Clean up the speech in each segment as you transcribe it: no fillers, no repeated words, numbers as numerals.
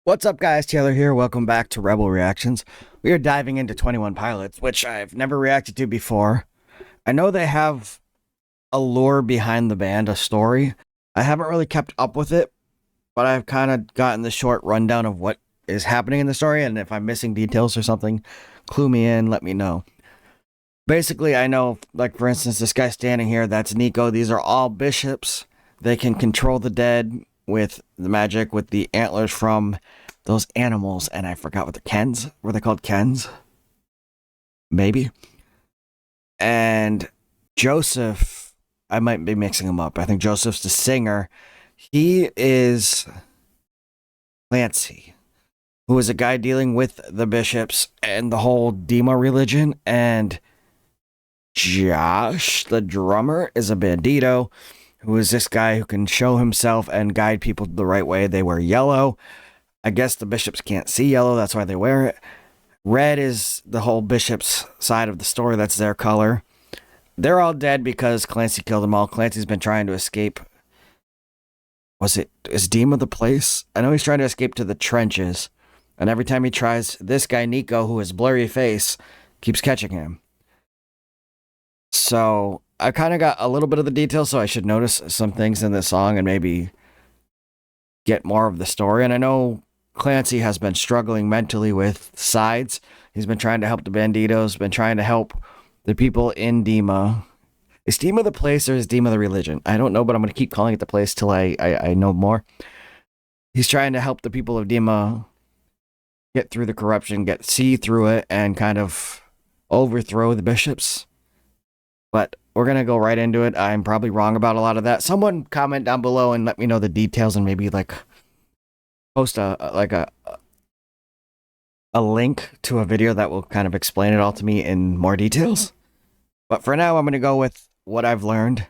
What's up, guys? Taylor here. Welcome back to Rebel Reactions. We are diving into 21 Pilots, which I've never reacted to before. I know they have a lore behind the band, a story. I haven't really kept up with it, but I've kind of gotten the short rundown of what is happening in the story, and if I'm missing details or something, clue me in, let me know. Basically, I know, like, for instance, this guy standing here, that's Nico. These are all bishops. They can control the dead with the magic, with the antlers from those animals, and I forgot what the Kens were. They called Kens? Maybe. And Joseph, I might be mixing him up. I think Joseph's the singer. He is Clancy, who is a guy dealing with the bishops and the whole Dima religion. And Josh, the drummer, is a bandito, who is this guy who can show himself and guide people the right way. They wear yellow. I guess the bishops can't see yellow, that's why they wear it. Red is the whole bishop's side of the story, that's their color. They're all dead because Clancy killed them all. Clancy's been trying to escape. Is Dima the place? I know he's trying to escape to the trenches. And every time he tries, this guy Nico, who has blurry face, keeps catching him. So I kind of got a little bit of the details, so I should notice some things in this song and maybe get more of the story. And I know Clancy has been struggling mentally with sides. He's been trying to help the banditos, been trying to help the people in Dima. Is Dima the place or is Dima the religion? I don't know, but I'm going to keep calling it the place till I know more. He's trying to help the people of Dima get through the corruption, see through it, and kind of overthrow the bishops. But we're going to go right into it. I'm probably wrong about a lot of that. Someone comment down below and let me know the details and maybe like post a link to a video that will kind of explain it all to me in more details. But for now, I'm going to go with what I've learned.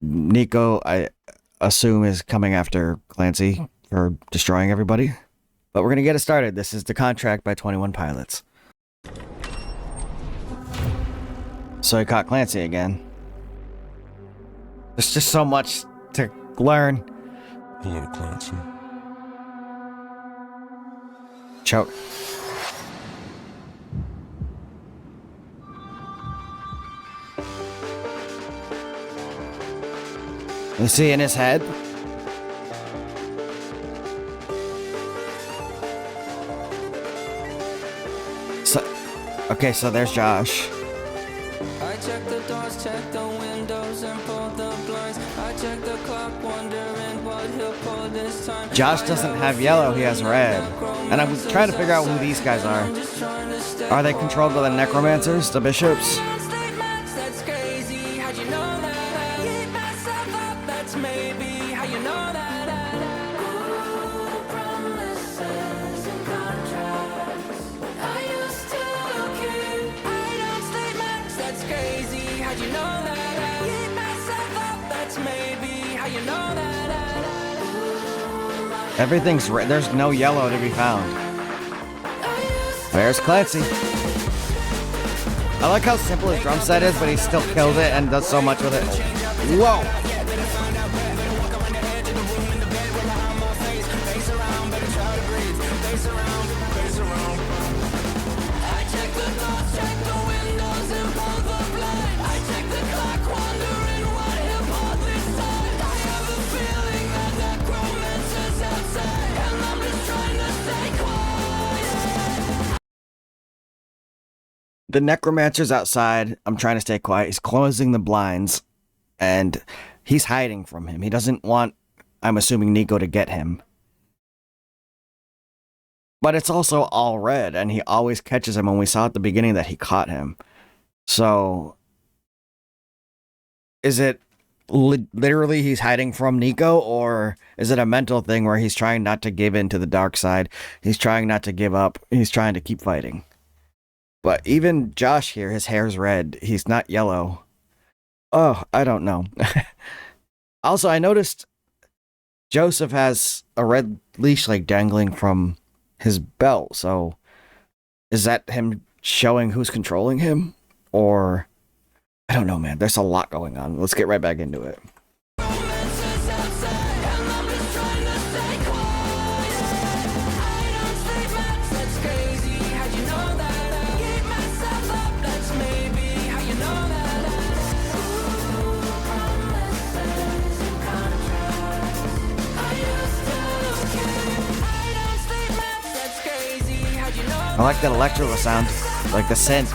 Nico, I assume, is coming after Clancy for destroying everybody. But we're going to get it started. This is The Contract by 21 Pilots. So he caught Clancy again. There's just so much to learn. Hello, Clancy. Choke. You see in his head? So there's Josh. I check the doors, check the windows, and pull the blinds. I check the clock, wondering what he'll pull this time. Josh doesn't have yellow, he has red. And I'm trying to figure out who these guys are. Are they controlled by the necromancers, the bishops? Everything's red. There's no yellow to be found. There's Clancy. I like how simple his drum set is, but he still killed it and does so much with it. Whoa! The necromancer's outside. I'm trying to stay quiet. He's closing the blinds, and he's hiding from him. He doesn't want, I'm assuming, Nico to get him. But it's also all red, and he always catches him, and we saw at the beginning that he caught him. So, is it literally he's hiding from Nico, or is it a mental thing where he's trying not to give in to the dark side? He's trying not to give up. He's trying to keep fighting. But even Josh here, his hair's red. He's not yellow. Oh, I don't know. Also, I noticed Joseph has a red leash like dangling from his belt. So is that him showing who's controlling him? Or I don't know, man. There's a lot going on. Let's get right back into it. I like that electrical sound, like the synth.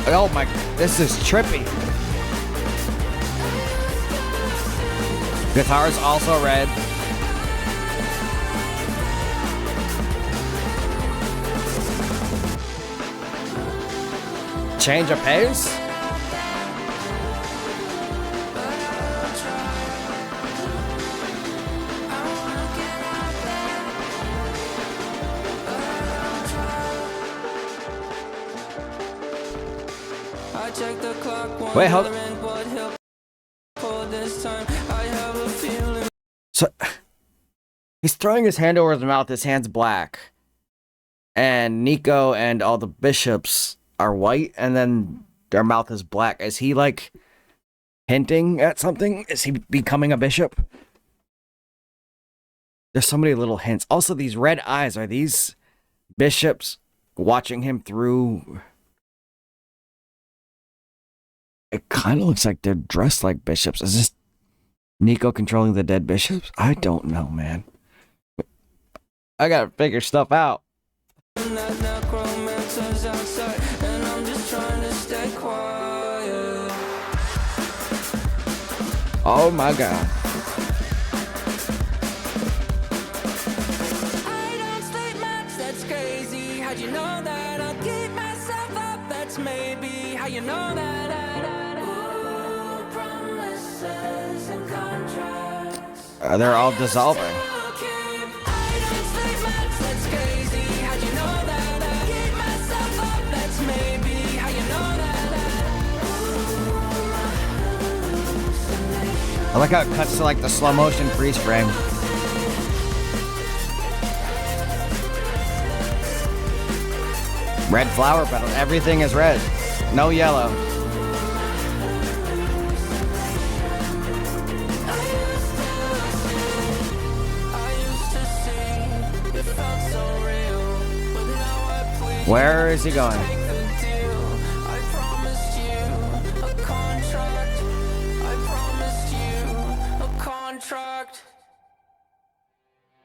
Oh my, this is trippy. Guitar's also red. Change of pace? I check the clock, Wait, hold- wondering what he'll pull this time. I have a feeling. So he's throwing his hand over his mouth, his hand's black. And Nico and all the bishops are white, and then their mouth is black. Is he like hinting at something? Is he becoming a bishop? There's so many little hints. Also, these red eyes, are these bishops watching him through? It kind of looks like they're dressed like bishops. Is this Nico controlling the dead bishops? I don't know, man. I gotta figure stuff out. That necromancer's outside, and I'm just trying to stay quiet. Oh my god. I don't sleep much, that's crazy. How'd you know that? I'll keep myself up, that's maybe how you know that. Ooh, promises and contracts. They're all dissolving. I don't sleep much, that's crazy. How'd you know that? I'll keep myself up, that's maybe how you know that. I like how it cuts to like the slow motion freeze frame. Red flower petals. Everything is red. No yellow. Where is he going?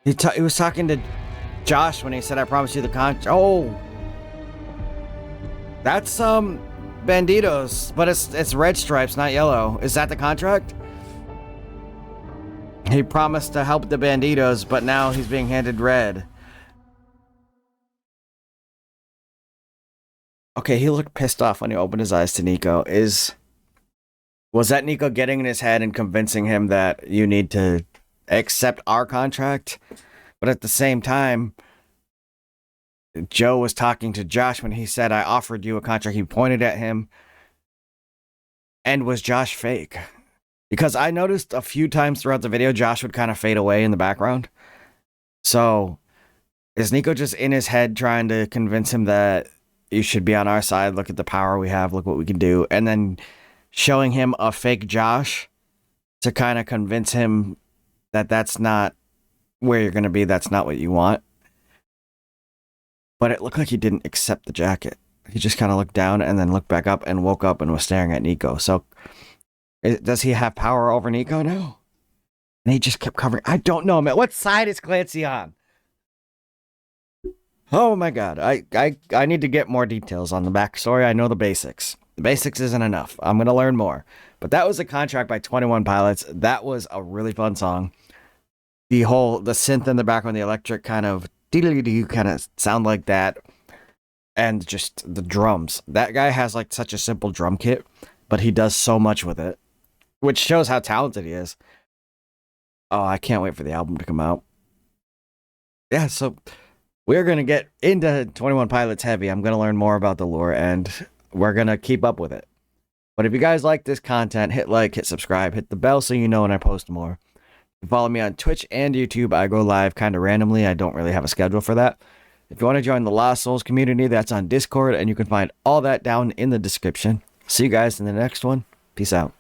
He was talking to Josh when he said, "I promised you the contract." Oh, that's Banditos, but it's red stripes, not yellow. Is that the contract? He promised to help the Banditos, but now he's being handed red. Okay, he looked pissed off when he opened his eyes to Nico. Was that Nico getting in his head and convincing him that you need to accept our contract? But at the same time, Joe was talking to Josh when he said, "I offered you a contract." He pointed at him. And was Josh fake? Because I noticed a few times throughout the video, Josh would kind of fade away in the background. So, is Nico just in his head trying to convince him that you should be on our side? Look at the power we have. Look what we can do. And then showing him a fake Josh to kind of convince him that that's not where you're going to be. That's not what you want. But it looked like he didn't accept the jacket. He just kind of looked down and then looked back up and woke up and was staring at Nico. So does he have power over Nico now? And he just kept covering. I don't know, man. What side is Clancy on? Oh my god. I need to get more details on the backstory. I know the basics. The basics isn't enough. I'm going to learn more. But that was a contract by 21 Pilots. That was a really fun song. The synth in the background, the electric kind of kind of sound like that. And just the drums. That guy has like such a simple drum kit, but he does so much with it, which shows how talented he is. Oh, I can't wait for the album to come out. Yeah, so we're going to get into 21 Pilots heavy. I'm going to learn more about the lore, and we're going to keep up with it. But if you guys like this content, hit like, hit subscribe, hit the bell so you know when I post more. Follow me on Twitch and YouTube. I go live kind of randomly. I don't really have a schedule for that. If you want to join the Lost Souls community, that's on Discord, and you can find all that down in the description. See you guys in the next one. Peace out.